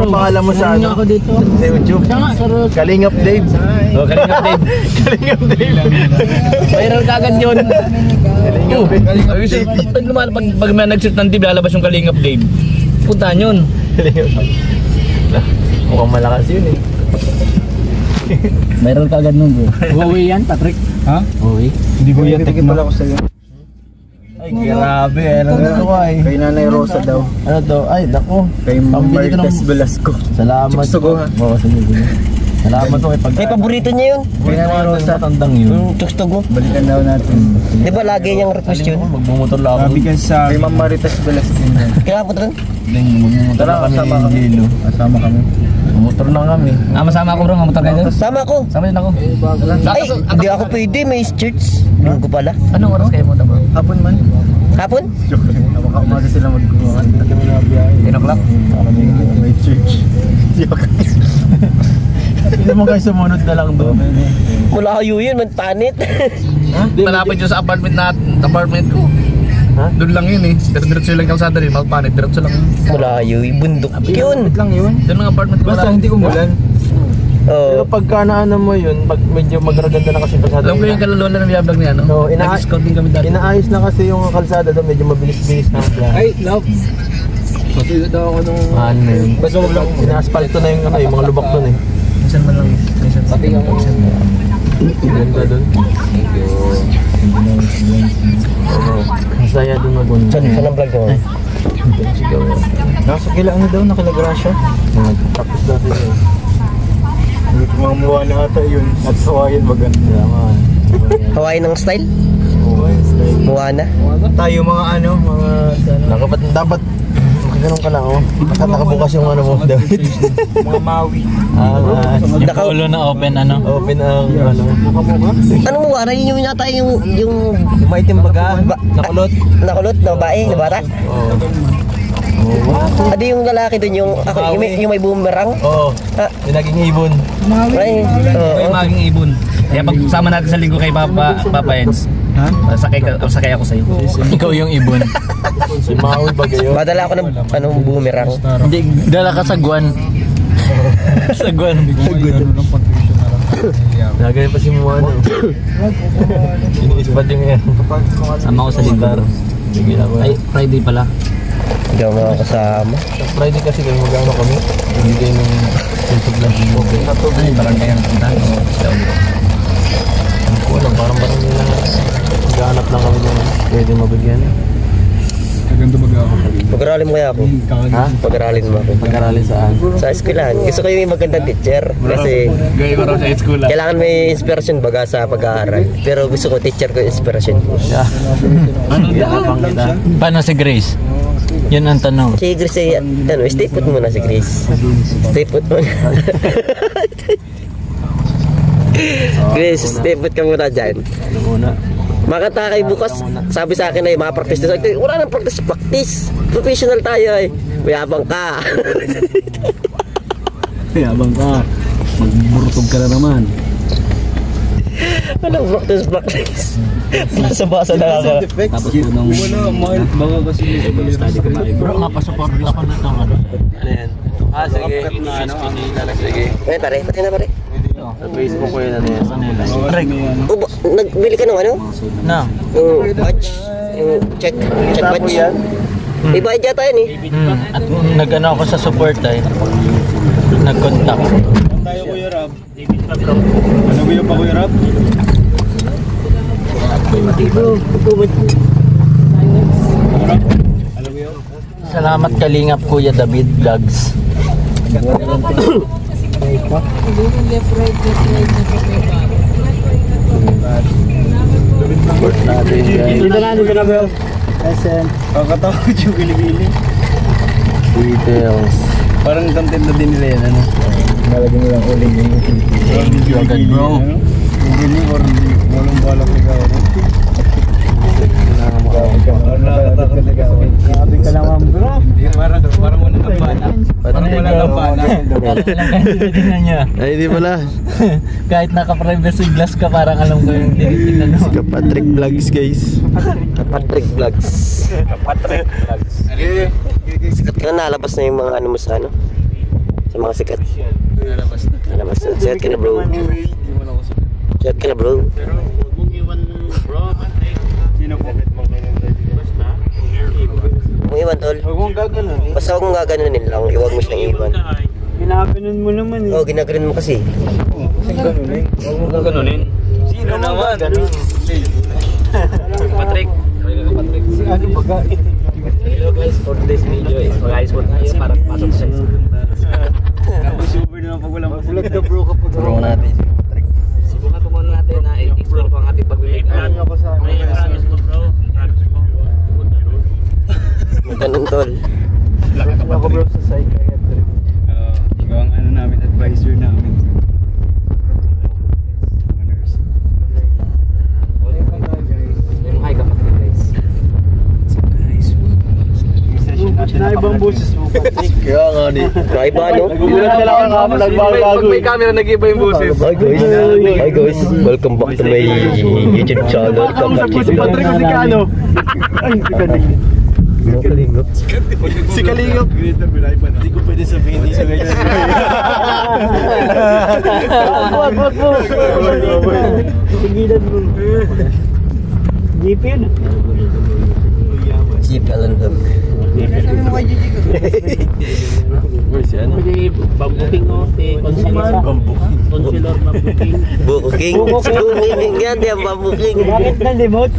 pangalan mo sa ano? Sa YouTube. Kalingap Dave. Oh, Kalingap Dave. Kalingap Dave. Viral kagad yun. Kalingap Dave. Pag may nag-shoot ng TV, lalabas yung Kalingap Dave. Puntahan yun. Mukhang malakas yun eh. Viral kagad nun bro. Huawei yan, Patrick? Ha? Huawei? Hindi ko yan tikip pala ko sa'yo. Ay, grabe. Ano to ay? Kay Nanay Rosa daw. Ano to? Ay, dako. Kay Marites Velasco. Salamat. Chuksugo ha? Oo, salamat to kay pag... May paborito niya yun. Kay Nanay Rosa. Matandang yun. Chuksugo. Balikan daw natin. Di ba lagi niyang request yun? Magbumotor lang ako. Sabi ka sa... Kay Ma'am Marites Velasco. Kailangan po doon? Magbumotor lang kami. Kasama kami. Motor lang kami. Masama ako bro, motor kayo. Sama ko. Sama din ako. Ay, hindi ako pwede, may church. Linggo pala. Anong oras kayo punta bro? Hapon man. Hapon? Joke lang. Napaka-umaga sila magkuhan. 10 o'clock? May church. Joke. Hindi mo kayo sumunod na lang doon. Malayo yun, mantanit. Malapit yun sa apartment ko. Ha? Doon lang yun eh. Diretso lang kalsada rin, magpanit. Diretso lang. Malayo yun, bundok yun. Lang yun. Doon lang apartment ko. Basta hindi umulan. Pero pagka naano mo yun, pag medyo magraganda na kasi kalsada. Alam ko yung kaluluwa na nag-vlog niya, no? So, nag-scout din kami dati. Inaayos na kasi yung kalsada doon, medyo mabilis-bilis na. Ay, love. Pati daw ako nung... Ano yun? Basta lang, ina-asphalto na yung, yung mga lubak doon eh. Minsan man lang. Minsan. Pati ako. Ganda doon. Masaya doon mag-unta. Saan ang vlog mo? Nasa kilaan daw, nakalagrasya. Tapos dati yun. Mga muwa na ata yun. At Hawaiian maganda. Hawaii ng style? Hawaiian style. Moana? Tayo mga ano, mga... Dapat ganun ka lang oh. Nakabukas yung ano mo, David. Mga Maui. Ulo na open ano? Open ang ano. Anong Moana? Yun yung yata yung maitim baga. Nakulot. Nakulot na babae, na bata? Oo. Adi yung lalaki dun yung yung may boomerang? Oo. Yung naging ibon. Ay, yung maging ibon. Kaya pag sama natin sa linggo kay Papa Eds. Ha? Sakay ako sa'yo. Ikaw yung ibon. Si Maui Bagayo. Madala ako ng anong boomerang. Hindi, dala ka sa Guan. Sa Guan. Nagay pa si Moana. Iniispat yung yan. Sama ko sa Lintar. Ay, Friday pala. Hindi ako makakasama. Sa Friday kasi kayo mag-ano kami. Hindi kayo nung YouTube lang. Ay, parang kayang puntahan. Hindi ko alam, parang nila maghanap lang kami ng pwede mabigyan. Maganda baga ako. Pag-aralin mo kaya ako? Ha? Pag-aralin mo ako. Pag-aralin saan? Sa eskwelahan. Gusto ko yung magandang teacher. Kasi gaya ko raw sa school. kailangan may inspiration baga sa pag-aaral. Pero gusto ko teacher ko inspiration. Ano kita? Paano si Grace? Yun ang tanong. Si Grace, ano, stay put muna si Grace. Stay put muna. Grace, stay put ka muna dyan. Una. Makata kayo bukas, sabi sa akin ay mga practice na sabi, wala nang practice. Professional tayo ay. Mayabang ka. Mayabang ka. Magburtog ka na naman. Walang practice. Basa-basa na ako. Tapos po nung... Wala, baka kasi study ko tayo. Bro, napasupport ako na ito. Ano yan? Sige. Sige. Ay pare, pati na pare. Sa Facebook ko yun ano yan. Nagbili ka ng ano? Na? Yung badge? Yung check badge? May bayad yata yan eh. At nag-ano ako sa support ay. Nag-contact. Tayo Kuya Rob. Ano ba yung pa Kuya Rob? Salamat Kalingap Kuya David Vlogs. Dito na bro. SM. Kakatawag yung gili-gili. Details. Parang content na din nila yan ano. Nalagyan nilang uling yung video agad bro. Gili or walang balak ikaw. Grabe ka naman bro. Parang walang kampana. Parang walang kampana. Tingnan niya. Ay di pala. Kahit naka-privacy glass ka parang alam ko yung tinitingnan mo. Si Patrick Vlogs guys. Patrick Vlogs. Patrick Vlogs. Sikat ka na, nalabas na yung mga ano mo sa ano. Sa mga sikat. Lalabas na. Sikat ka na bro. Sikat ka na bro. Pero huwag mong iwan bro, Patrick. Sino po? Huwag iwan tol. Huwag mong gaganunin. Basta huwag mong gaganunin lang. Huwag mo siyang iwan. Ginaganon mo naman eh. Oo, ginaganon mo kasi. Saan ganunin? Huwag mo gaganunin. Sino naman? Patrick. Patrick. Si ano baga? Hello guys, for today's video is mag-ayos po tayo para pasok sa isa. Super naman pag walang bulag na bro kapag Bro natin. Subukan po muna natin na i-explore po ang ating pag-make out. ako sa Ay, promise mo bro. Promise mo. Ganun tol. ako bro sa psychiatrist. Ikaw ang ano namin, advisor namin. Hi ka Patrick guys. Na ibang boses mo, Patrick. Kaya nga ni. Kaiba no? May camera nag-iba yung boses. Hi guys, welcome back to my YouTube channel. Si Patrick o si Kano? Ay, si Kalingap. Si Kalingap. Hindi ko pwede sabihin. Hindi sabihin. Wag mo. Tigilan mo. GP yun. Jeep Alandam. Bambuking o, concealer bambuking. Buking. Buking yan, di ang babuking. Bakit na limot?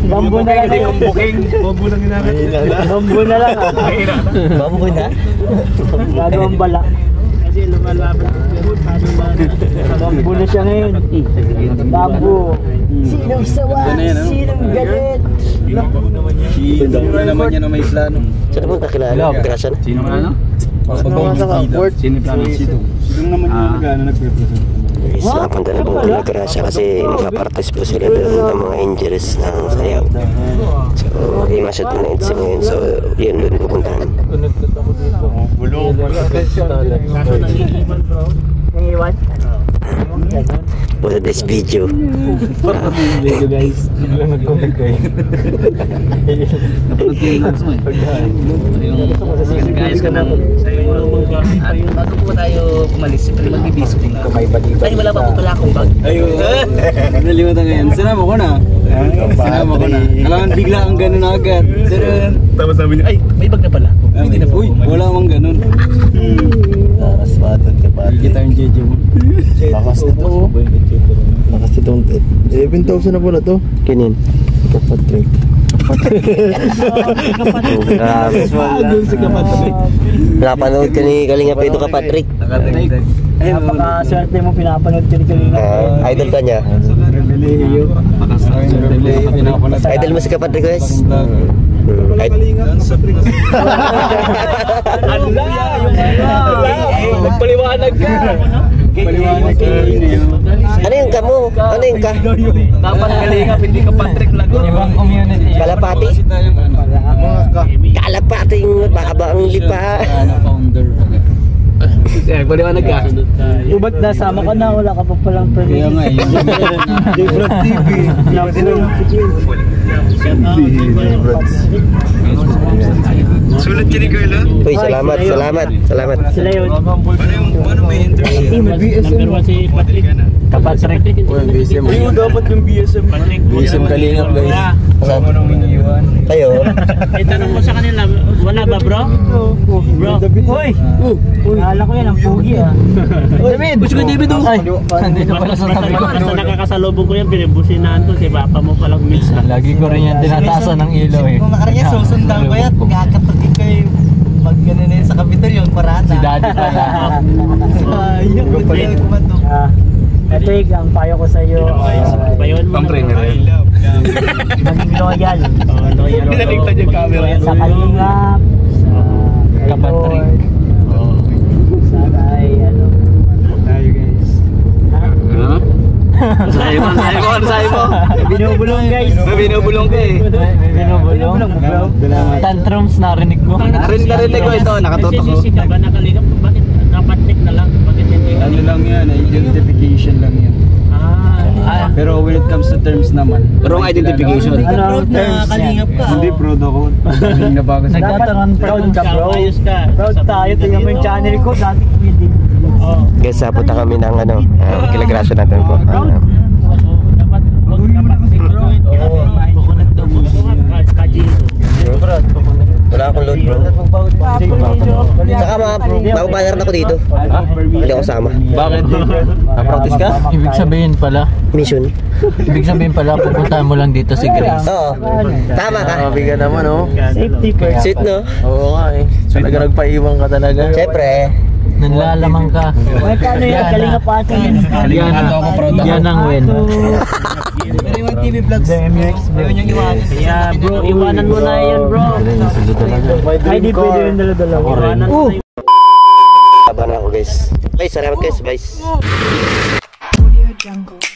Bambu na lang. Hindi kong booking. Bambu lang ginamit. Bambu na lang. Bambu na? Bago ang bala. Kasi lumalaban ang gamot, paano ba? Bambu na siya ngayon. Bambu. Sinong sawa? Sinong galit? Sidong na naman yan na may plano. Saan mo kakilala? Grasya na? Sino man ano? Sino plano? Sidong naman yung nagpe-present. Guys, napunta na po kami Grasya kasi nakapartis po sila doon ng mga angels ng sayaw. So, i-masot mo na ito ngayon. So, yun doon pupuntahan. Bulong. Kaso nag-iiwan bro. Nangiwan? For this video. Video guys. Biglang nag-comment kayo. Napanood ko yung vlogs mo eh. Guys ka nang bago po tayo umalis, siyempre mag-ibis ko na. Ay, wala pa po pala akong bag. Ayun. Nalimutan ngayon. Sinama ko na. Sinama ko na. Kailangan bigla ang ganun agad. Tapos sabi niya, ay, may bag na pala ako. Hindi na po. Uy, wala mang ganun. Nakaspatot ka pa. Kita yung jeje mo. Lakas nito. Lakas nito. 11,000 na pala to. Kinin. Kapatrick. Grabe. Doon si Kapatrick. Napanood ka ni Kalinga Pedro Kapatrick. Ay, napakaswerte mo pinapanood ka ni Kalinga. Idol ka niya. Rebelio. Idol mo si Kapatrick guys. Nagpaliwanag ka. Paliwanag ka. Ano yung ka mo? Ano yung ka? Dapat Kalingap, hindi ka Patrick Lago. Ibang community. Kalapati? Kalapating mahaba ang lipa. Founder. Paliwanag ka. Ba't nasama ka na? Wala ka pa palang friend. Kaya nga eh. J-Brad TV. Sulit ka ni Carla? Uy, salamat. Sila yun. Paano may interview? Number 1 si Patrick. Kapatrick. BSM. Ayun, dapat yung BSM. BSM Kalingap guys. Kayo? Ay, tanong mo sa kanila, wala ba bro? Bro. Uy! Akala ko yan, ang pugi ah. David! Gusto ko David oh! Ay! Nandito pala sa tabi ko. Basta nakakasalubong ko yan, binibusinahan ko si Papa mo palang minsan. Lagi ko rin yan tinataasan ng ilaw eh. Kung nakaranya, susundan ko yan. Kakatagin kayo mag ganun na yun sa Capitol yung parada. Si Daddy pala. Yung pwede ko ba ito? Patrick, ang payo ko sa iyo. Payon mo. Maging loyal. Loyal. Pinaligtad yung camera. Sa Kalingap, sa Kapatrick. Sana ay ano. Tayo guys. Sayo mo! Binubulong guys. Binubulong ka eh. Binubulong bro. Tantrums narinig ko. Narinig ko ito, nakatutok ko. Nagsisisi ka ba na Kalingap? Bakit Patrick na lang? Bakit hindi ka? Ano lang yan, identification lang yan. Pero when it comes to terms naman. Pero wrong identification. Hindi ka proud na kalingap ka. Hindi proud ako. Hindi na bago sa Nagtatangan proud ka bro. Ayos ka. Proud tayo. Tingnan mo yung channel ko. Dati hindi. Guys, punta kami ng kilagrasya natin po. Dapat si bro. Bukunat daw mo. Wala akong load bro. Saka mababayaran ako dito. Hindi ako sama. Bakit? Na-practice ka? Ibig sabihin pala, Mission. ibig sabihin pala pupuntahan mo lang dito si Grace. Oo. Tama ka. Mabigat naman oh. Safety first. Sweet no? Oo nga eh. Talaga nagpaiwan ka talaga. Siyempre. Nanlalamang ka. May paano yan? Kalinga pa atin yan. Yan ang win. Pero yung TV vlogs, ayaw niyang iwanan. Kaya bro, iwanan mo na yan bro. Ay, di pwede yung dala-dala. Iwanan mo na. Laban ako guys. Okay, salamat guys. Bye. Audio Jungle.